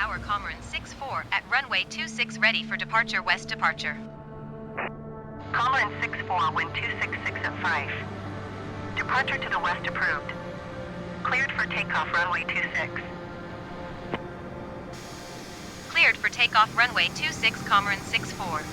Tower Cormorant 64 at runway 26 ready for departure west departure. Cormorant 64, wind 266 at 5. Departure to the west approved. Cleared for takeoff runway 26. Cleared for takeoff runway 26 Cormorant 64.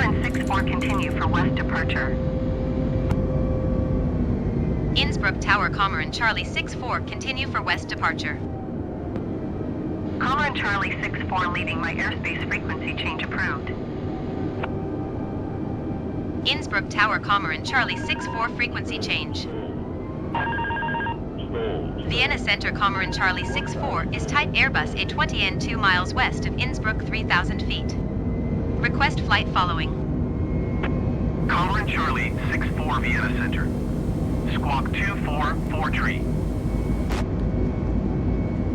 Common 64 continue for west departure. Innsbruck Tower, and Charlie 64, continue for west departure. And Charlie 64 leaving my airspace frequency change approved. Innsbruck Tower, and Charlie 64, frequency change. Vienna Center, and Charlie 64, is type Airbus A320 2 miles west of Innsbruck 3,000 feet. Request flight following. and Charlie 64 Vienna Center. Squawk 244 tree.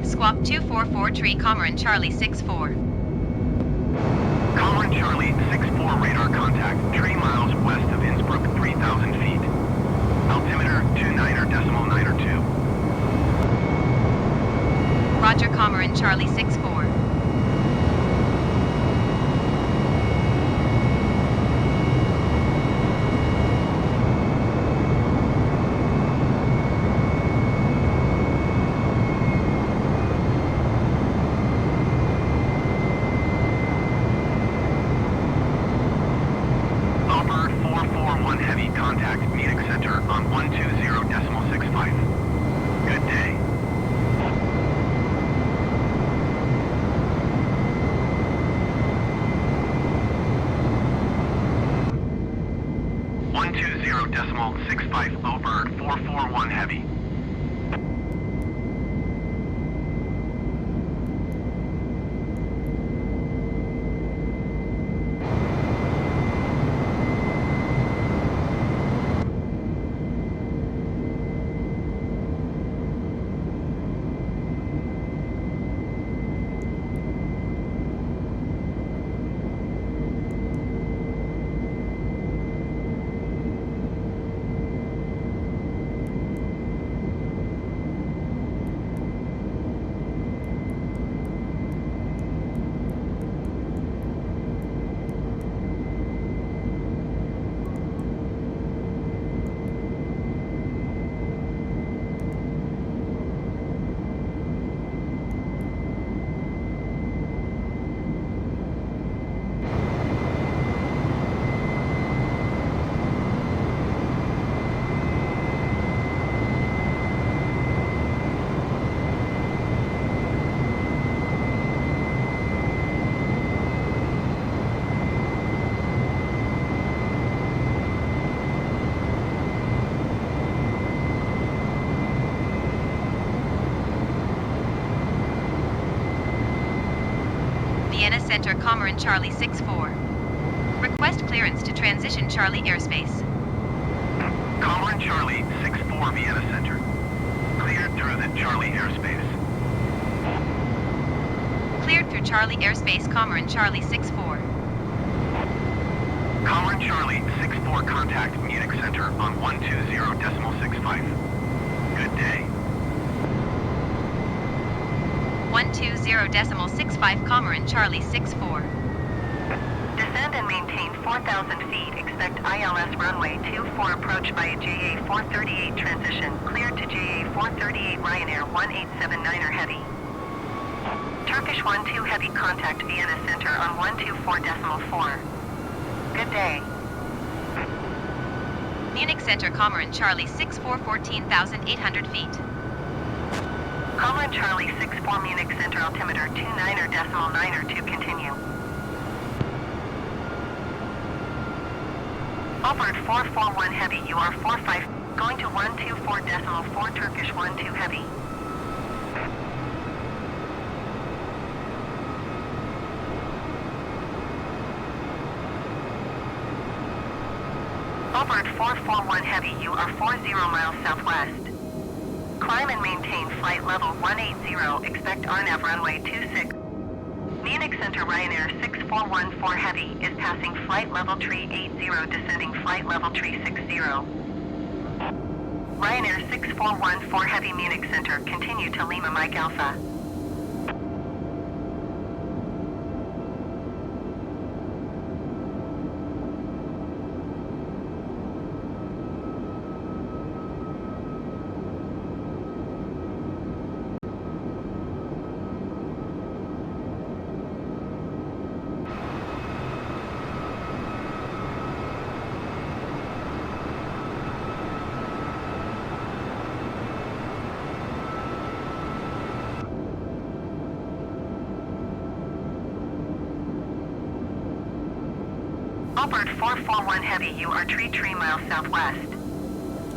Squawk 244 tree, and Charlie 64. and Charlie 64 radar contact 3 miles west of Innsbruck 3,000 feet. Altimeter 29.902. Roger, and Charlie 64. Albert 441 Heavy contact Munich Center on 120.65. Good day. .65 over 441 Heavy. Vienna Center, and Charlie 64. Request clearance to transition Charlie airspace. and Charlie 64 Vienna Center. Cleared through the Charlie airspace. Cleared through Charlie airspace, and Charlie 64. and Charlie 64 contact Munich Center on 120.65. Good day. 120.65, and Charlie 64. Descend and maintain 4,000 feet. Expect ILS runway 24 approach via JA 438 transition. Cleared to JA 438 Ryanair 1879er Heavy. Turkish 12 Heavy contact Vienna Center on 124.4. Good day. Munich Center, and Charlie 64, 14,800 feet. and Charlie 64 Munich Center altimeter 29.902 continue. Albert 441 Heavy, you are 45, going to 124.4 Turkish 12 Heavy. Albert 441 Heavy, you are 40 miles southwest. Climb and maintain flight level 180, expect RNAV runway 26. Munich Center Ryanair 6414 Heavy is passing flight level tree 80, descending flight level tree 60. Ryanair 6414 Heavy Munich Center, continue to Lima Mike Alpha. Allbird 441 Heavy, you are 3 miles southwest.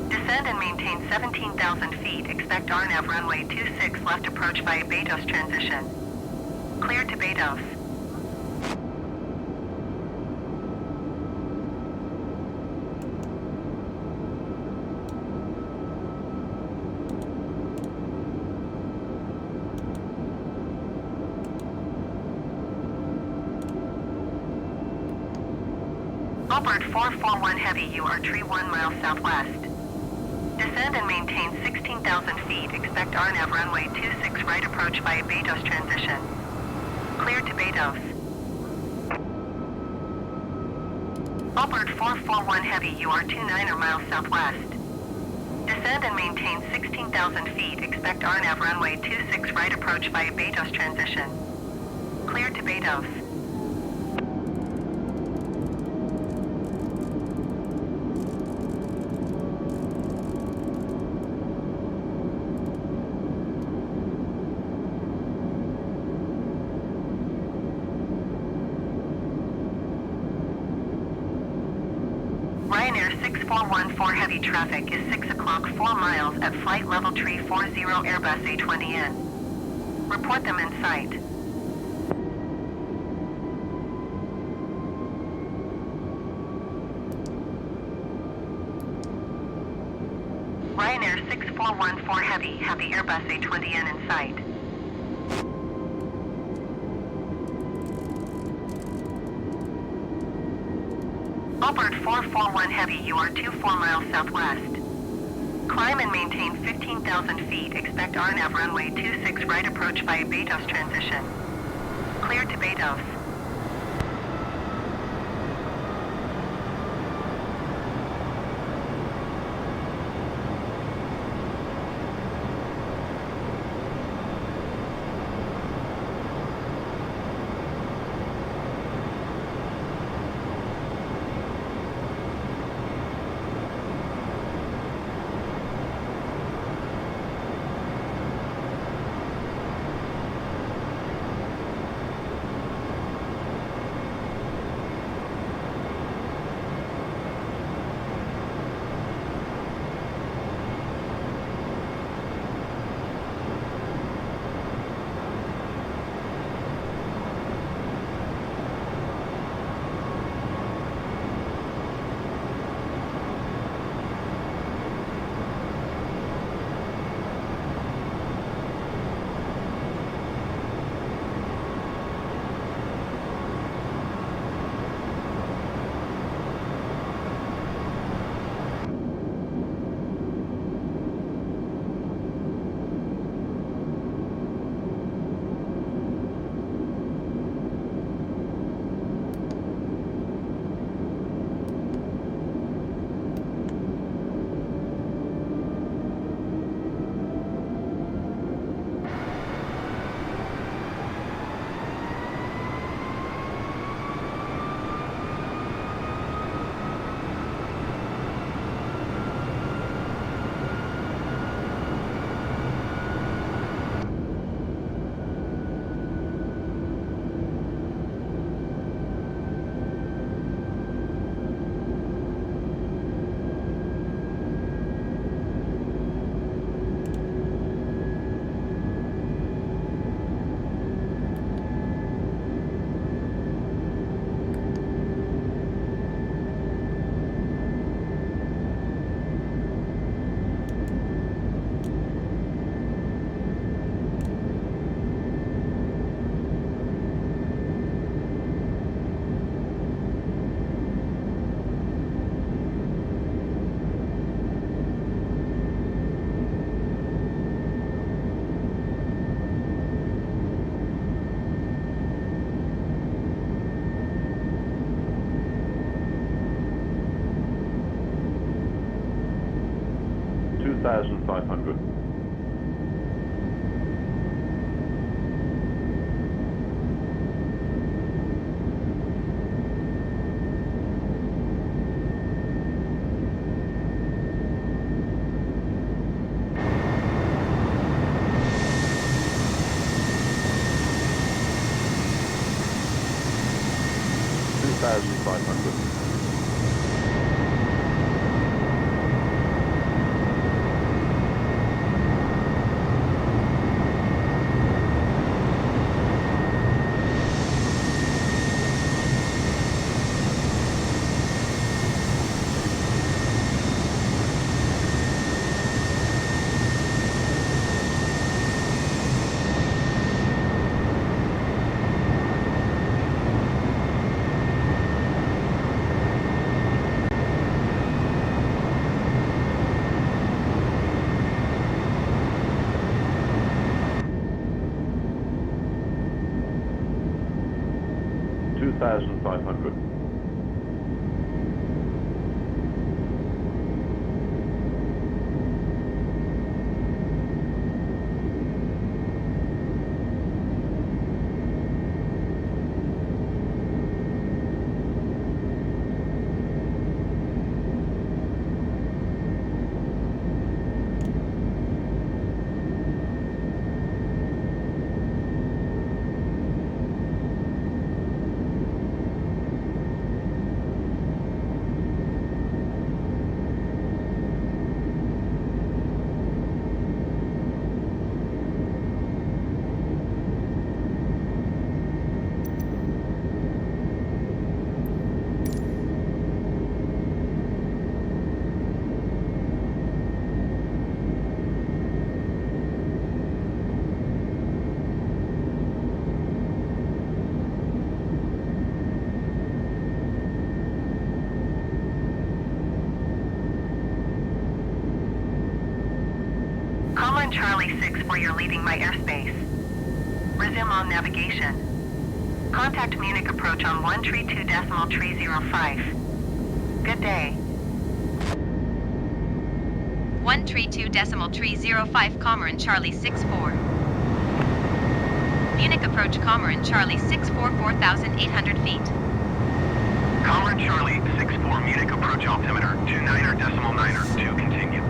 Descend and maintain 17,000 feet. Expect RNAV runway 26 left approach via Betos transition. Clear to Betos. Allbird 441 Heavy, you are 1 miles southwest. Descend and maintain 16,000 feet. Expect RNAV runway 26 right approach via Betos transition. Clear to Betos. Allbird 441 Heavy, you are 29 miles southwest. Descend and maintain 16,000 feet. Expect RNAV runway 26 right approach via Betos transition. Clear to Betos. Ryanair 6414 Heavy traffic is 6 o'clock 4 miles at flight level 340 Airbus A320. Report them in sight. Ryanair 6414 Heavy, have the Airbus A320 in sight. Allbird 441 Heavy, you are 4 miles southwest. Climb and maintain 15,000 feet. Expect RNAV runway 26 right approach via Betos transition. Clear to Betos. $2,500. 2,500. 2,500. Comrade Charlie 6 for you're leaving my airspace. Resume on navigation. Contact Munich approach on 132.305. Good day. 132.305 Comrade Charlie 64. Munich approach Comrade Charlie 64 4,800 feet. Comrade Charlie 64, Munich approach altimeter 29.9 to continue.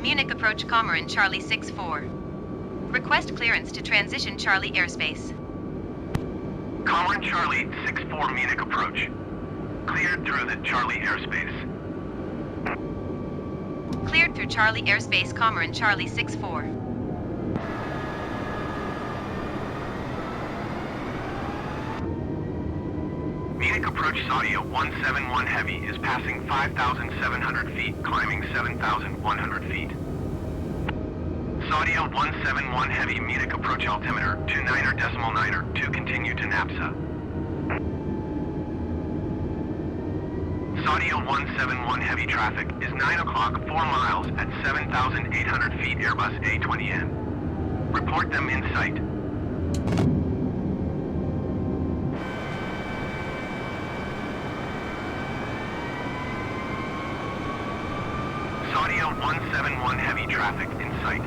Munich approach Comrade Charlie 64. Request clearance to transition Charlie airspace. Comrade Charlie 64, Munich approach. Cleared through the Charlie airspace. Cleared through Charlie airspace Comrade Charlie 64. approach Saudia 171 Heavy is passing 5,700 feet, climbing 7,100 feet. Saudia 171 Heavy, Munich approach altimeter 29er, to continue to Napsa. Saudia 171 Heavy traffic is 9 o'clock, 4 miles at 7,800 feet Airbus A320. Report them in sight. Saudia 171 Heavy traffic in sight.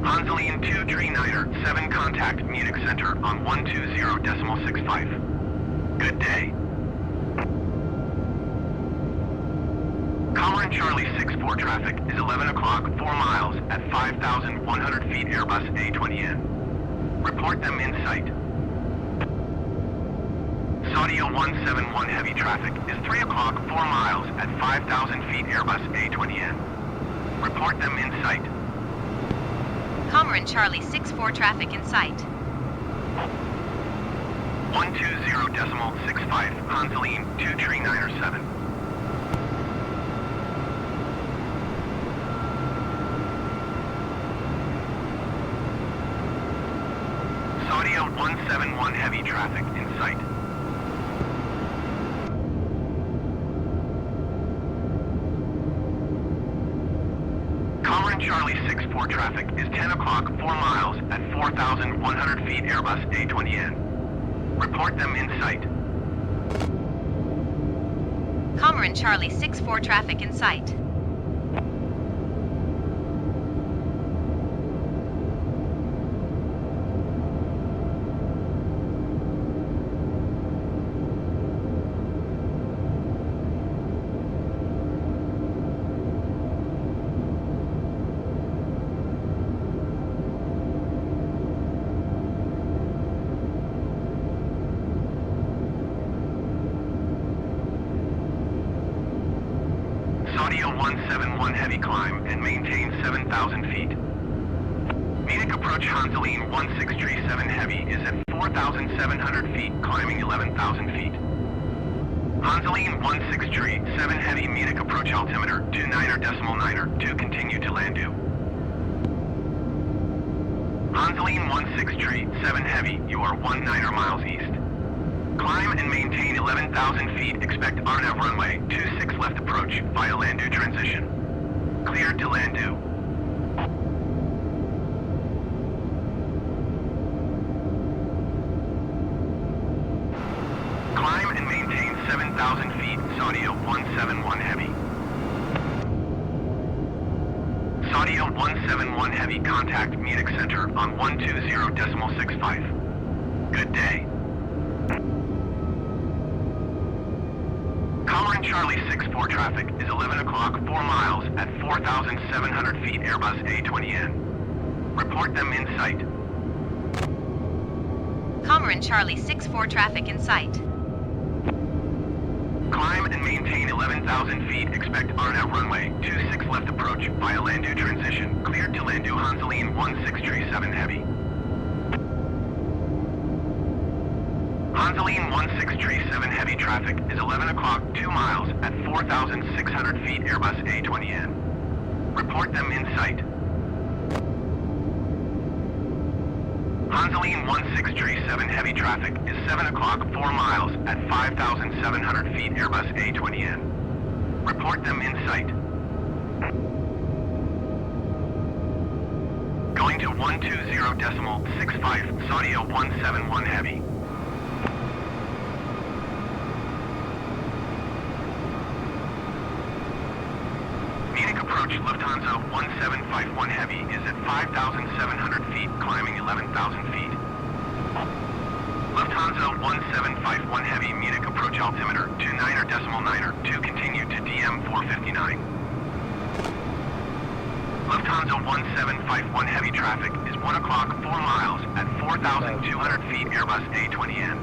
Hanseline 239er, 7 contact Munich Center on 120.65. Good day. Comrade Charlie 64 traffic is 11 o'clock, 4 miles at 5,100 feet Airbus A320. Report them in sight. Saudia 171 heavy traffic is 3 o'clock, 4 miles at 5,000 feet Airbus A320. Report them in sight. Comrade Charlie 64 traffic in sight. 120.65, Hanseline 239er 7. Saudia 171 heavy traffic in sight. Comrade Charlie 64 traffic is 10 o'clock, 4 miles at 4,100 feet Airbus A320. Report them in sight. Comrade Charlie 64 traffic in sight. Saudia 171 heavy climb and maintain 7,000 feet. Munich approach Hanseline 1637 Heavy is at 4,700 feet, climbing 11,000 feet. Hanseline 1637 Heavy, Munich approach altimeter 29.9, to continue to Landu. Hanseline 1637 Heavy, you are 19 miles east. Climb and maintain 11,000 feet, expect RNAV runway 26 left approach via Landu transition. Cleared to Landu. Climb and maintain 7,000 feet, Saudia 171 Heavy. Saudia 171 Heavy, contact Munich Center on 120.65. Good day. Comrin Charlie 64 traffic is 11 o'clock, 4 miles at 4,700 feet, Airbus A320. Report them in sight. Comrin Charlie 64 traffic in sight. Climb and maintain 11,000 feet, expect RNAV runway 26 left approach via Landu transition. Cleared to Landu, Hanseline 1637 Heavy. Hanseline 1637 Heavy traffic is 11 o'clock, 2 miles at 4,600 feet, Airbus A320. Report them in sight. Hanseline 1637 Heavy traffic is 7 o'clock, 4 miles at 5,700 feet, Airbus A320. Report them in sight. Going to 120.65, Saudia 171 Heavy. Munich approach Lufthansa 1751 Heavy is at 5,700 feet, climbing 11,000 feet. Lufthansa 1751 Heavy, Munich approach altimeter 29.9, to continue to DM 459. Lufthansa 1751 Heavy traffic is 1 o'clock, 4 miles at 4,200 feet, Airbus A320.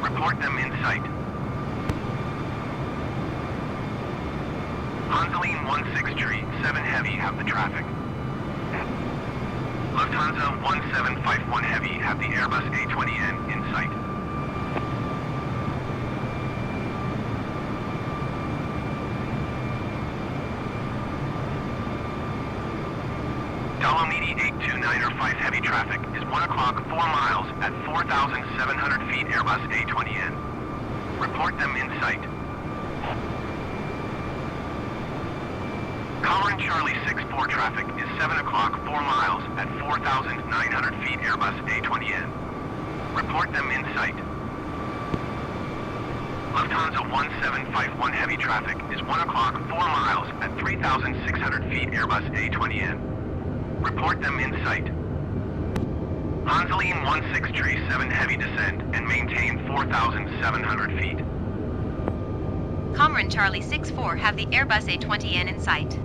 Report them in sight. Hanseline 1637 Heavy have the traffic. Lufthansa 1751 Heavy have the Airbus A320 in sight. Dolomiti 8295 Heavy traffic is 1 o'clock, 4 miles at 4,700 feet, Airbus A320. Report them in sight. Comrin Charlie 64 traffic is 7 o'clock, 4 miles at 4,900 feet, Airbus A320. Report them in sight. Lufthansa 1751 Heavy traffic is 1 o'clock, 4 miles at 3,600 feet, Airbus A320. Report them in sight. Hanseline 1637 Heavy descend and maintain 4,700 feet. Comrin Charlie 64 have the Airbus A320 in sight.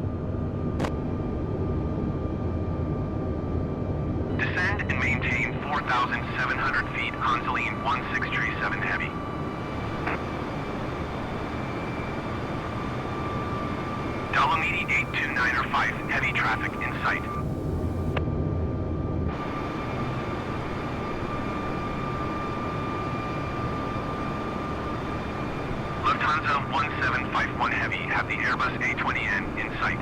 Descend and maintain 4,700 feet, Hanseline 1637 Heavy. Dolomiti 8295 Heavy traffic in sight. Lufthansa 1751 Heavy have the Airbus A320 in sight.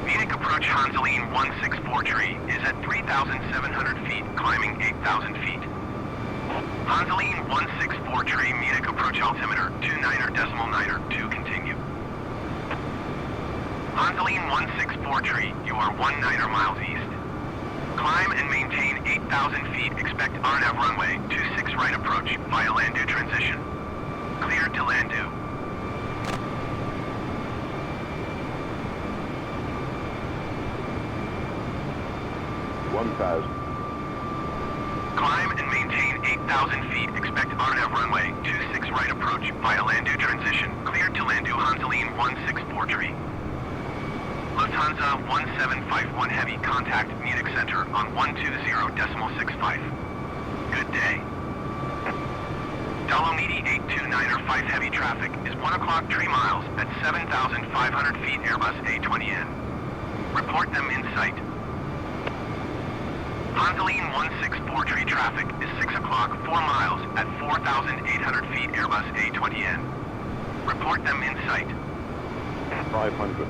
Munich approach Hanseline 164 is at 3,700 feet, climbing 8,000 feet. Hanseline 164 Munich approach altimeter 29.9, to continue. Hanseline 164 you are 19 miles east. Climb and maintain 8,000 feet, expect RNAV runway 26 right approach via Landu transition. Cleared to Landu. Climb and maintain 8,000 feet, expect RNAV runway 26 right approach via Landu transition. Cleared to Landu, Hanseline 164 Lufthansa 1751 Heavy, contact Munich Center on 120.65. Good day. Dolomiti 829er 5 heavy traffic is 1 o'clock 3 miles at 7,500 feet Airbus A320N. Report them in sight. Hansaline 164 tree traffic is 6 o'clock 4 miles at 4,800 feet Airbus A320N. Report them in sight. 500.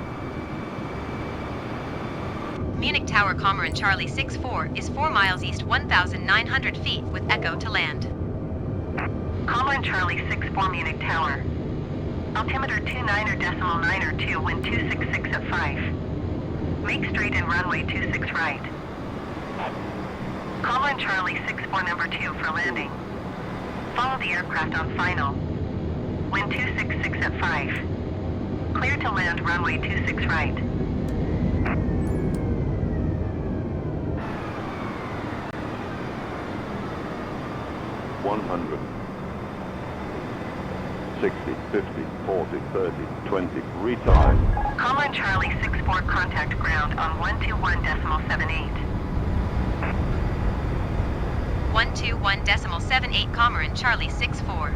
Munich Tower Comarin Charlie 64 is 4 miles east 1,900 feet with echo to land. Comarin Charlie 64 Munich Tower. Altimeter 29.902, wind 266 at 5. Make straight and runway 26 right. Comarin Charlie 64 number 2 for landing. Follow the aircraft on final. Wind 266 at 5. Clear to land runway 26 right. $100. 60, 50, 40, 30, 20. Retime. Comarin Charlie 64 contact ground on 121.78. 121.78 Comarin Charlie 64.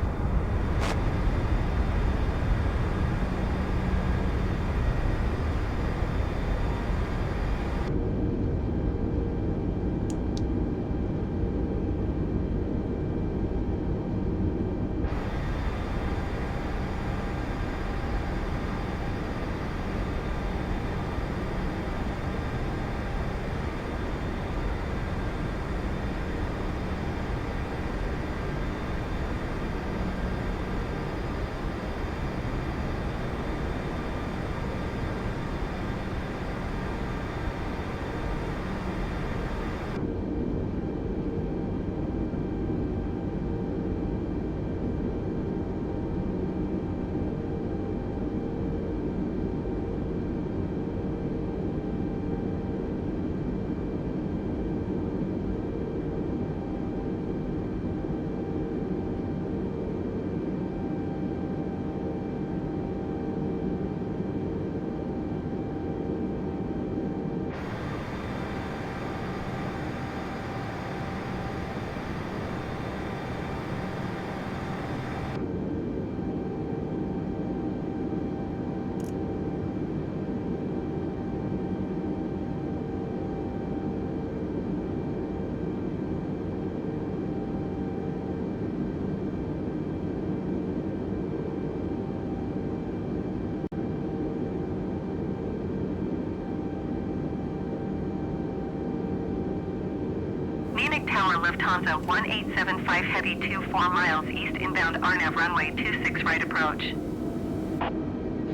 Tower Lufthansa 1875 Heavy 24 miles east inbound RNAV runway 26 right approach.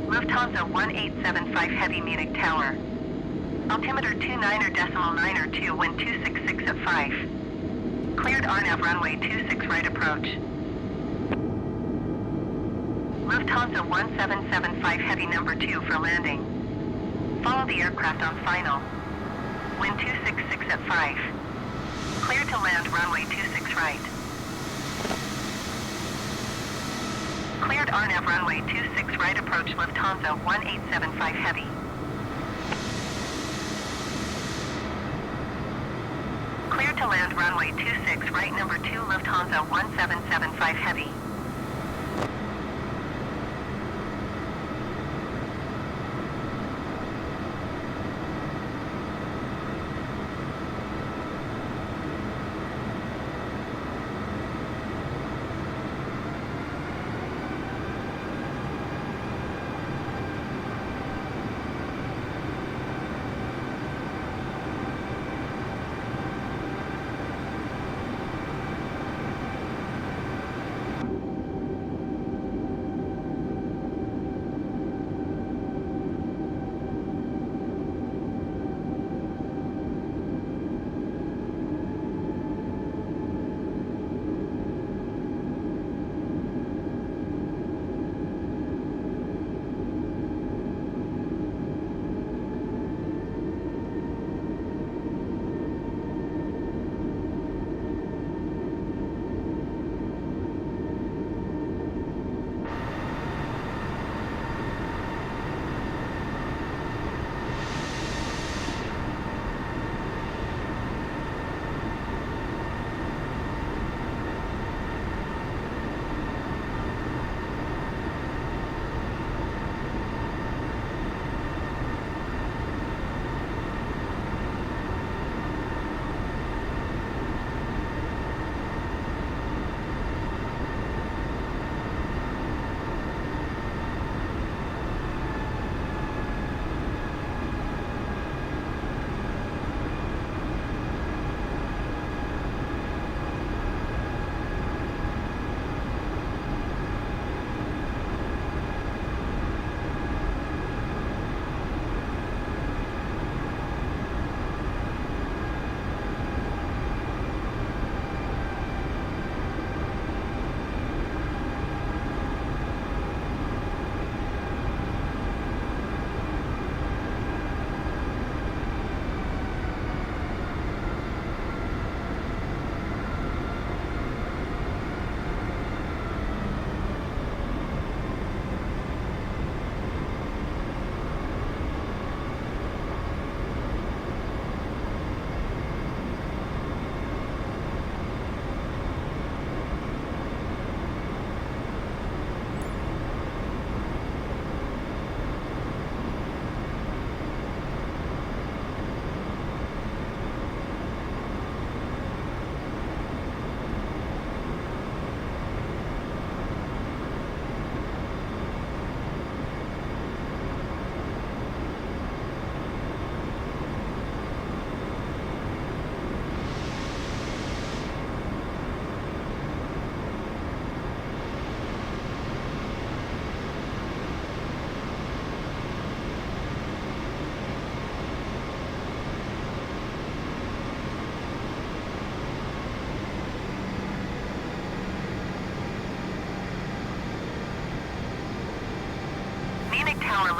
Lufthansa 1875 Heavy Munich Tower. Altimeter 29.902, wind 266 at 5. Cleared RNAV runway 26 right approach. Lufthansa 1775 Heavy number 2 for landing. Follow the aircraft on final. Wind 266 at 5. Clear to land runway 26 right. Cleared RNAV runway 26 right approach Lufthansa 1875 Heavy. Clear to land runway 26 right number 2 Lufthansa 1775 Heavy.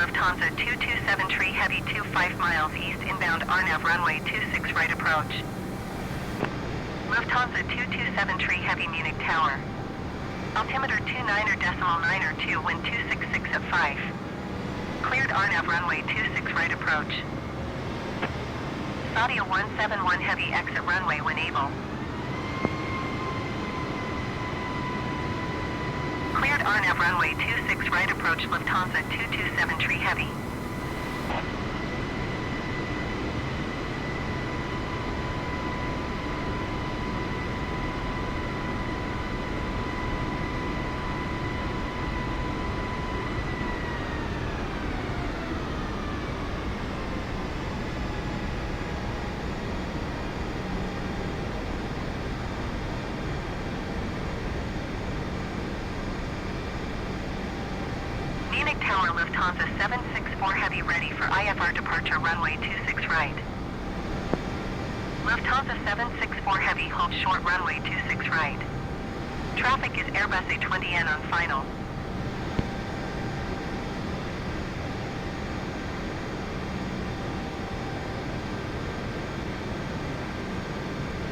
Lufthansa 227 Heavy 25 miles east inbound RNAV runway 26 right approach. Lufthansa 227 Heavy Munich Tower. Altimeter 29.902 wind 266 at 5. Cleared RNAV runway 26 right approach. Saudia 171 Heavy exit runway when able. Cleared RNAV runway 26 right approach Lufthansa 227 Heavy. Tower Lufthansa 764 Heavy ready for IFR departure runway 26 right. Lufthansa 764 Heavy hold short runway 26 right. Traffic is Airbus A320 on final.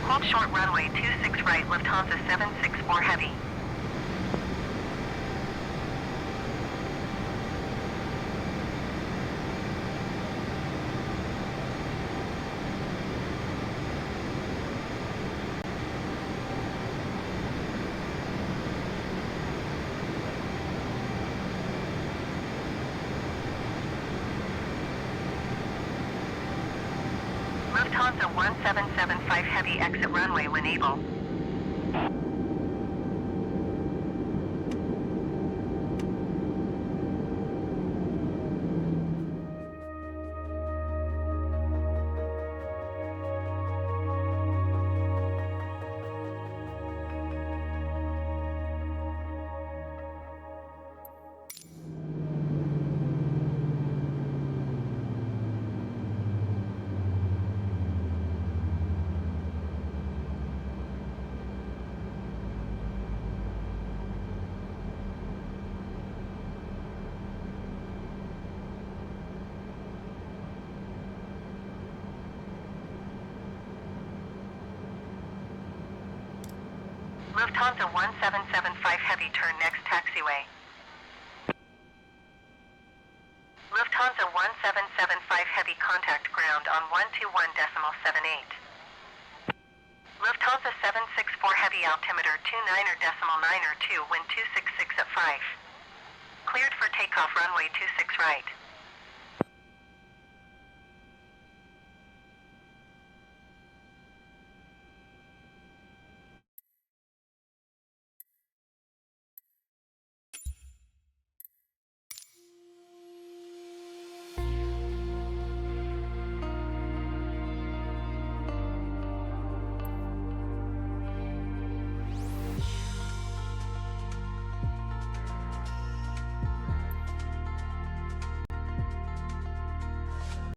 Hold short runway 26 right Lufthansa 764 Heavy. Lufthansa 1775 Heavy exit runway when able. Lufthansa 1775 Heavy turn next taxiway. Lufthansa 1775 Heavy contact ground on 121.78. Lufthansa 764 Heavy altimeter 29.902 wind 266 at 5. Cleared for takeoff runway 26 right.